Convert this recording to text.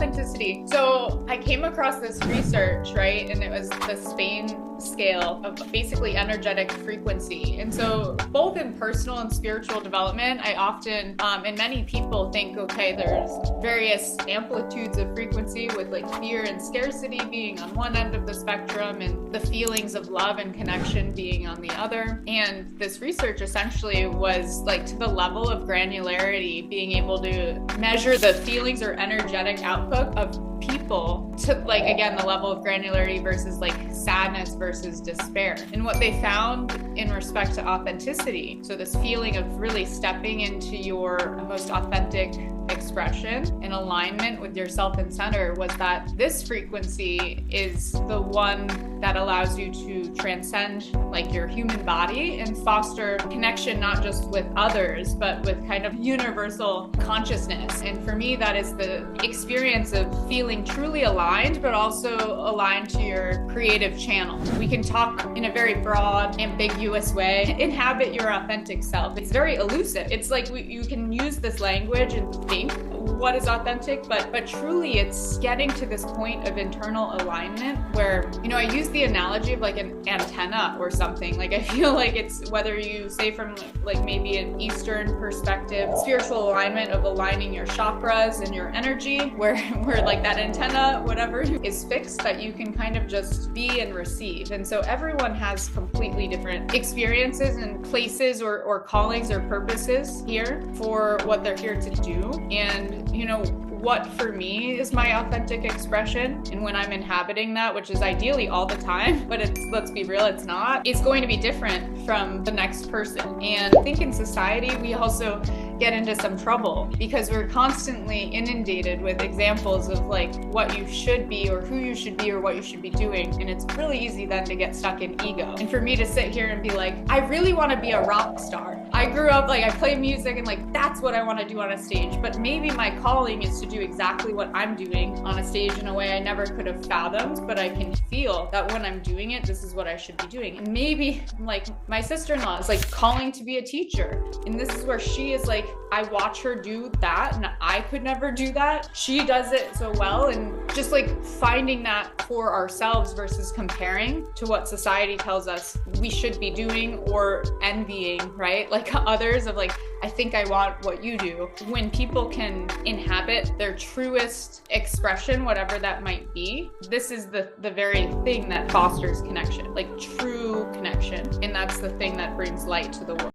authenticity. So I came across this research, right? And it was the S.P.A.N.E Scale of basically energetic frequency. And so both in personal and spiritual development, I often, and many people think, okay, there's various amplitudes of frequency with like fear and scarcity being on one end of the spectrum and the feelings of love and connection being on the other. And this research essentially was like to the level of granularity, being able to measure the feelings or energetic output of people to, like, again, the level of granularity versus like sadness versus despair. And what they found in respect to authenticity, so this feeling of really stepping into your most authentic expression in alignment with yourself and center, was that this frequency is the one that allows you to transcend like your human body and foster connection not just with others but with kind of universal consciousness. And for me, that is the experience of feeling truly aligned but also aligned to your creative channel. We can talk in a very broad, ambiguous way. Inhabit your authentic self. It's very elusive. It's like you can use this language and think what is authentic, but truly it's getting to this point of internal alignment where, you know, I use the analogy of like an antenna or something. Like I feel like it's, whether you say from like maybe an Eastern perspective, spiritual alignment of aligning your chakras and your energy, where like that antenna, whatever, is fixed, that you can kind of just be and receive. And so everyone has completely different experiences and places or callings or purposes here for what they're here to do. And, you know, what for me is my authentic expression, and when I'm inhabiting that, which is ideally all the time, but it's, let's be real, it's not, it's going to be different from the next person. And I think in society, we also get into some trouble because we're constantly inundated with examples of like what you should be or who you should be or what you should be doing. And it's really easy then to get stuck in ego. And for me to sit here and be like, I really want to be a rock star. I grew up, like, I play music and like, that's what I want to do on a stage. But maybe my calling is to do exactly what I'm doing on a stage in a way I never could have fathomed, but I can feel that when I'm doing it, this is what I should be doing. And maybe like my sister-in-law is like calling to be a teacher. And this is where she is like, I watch her do that and I could never do that. She does it so well. And just like finding that for ourselves versus comparing to what society tells us we should be doing or envying, right? Like others of like, I think I want what you do. When people can inhabit their truest expression, whatever that might be, this is the very thing that fosters connection, like true connection. And that's the thing that brings light to the world.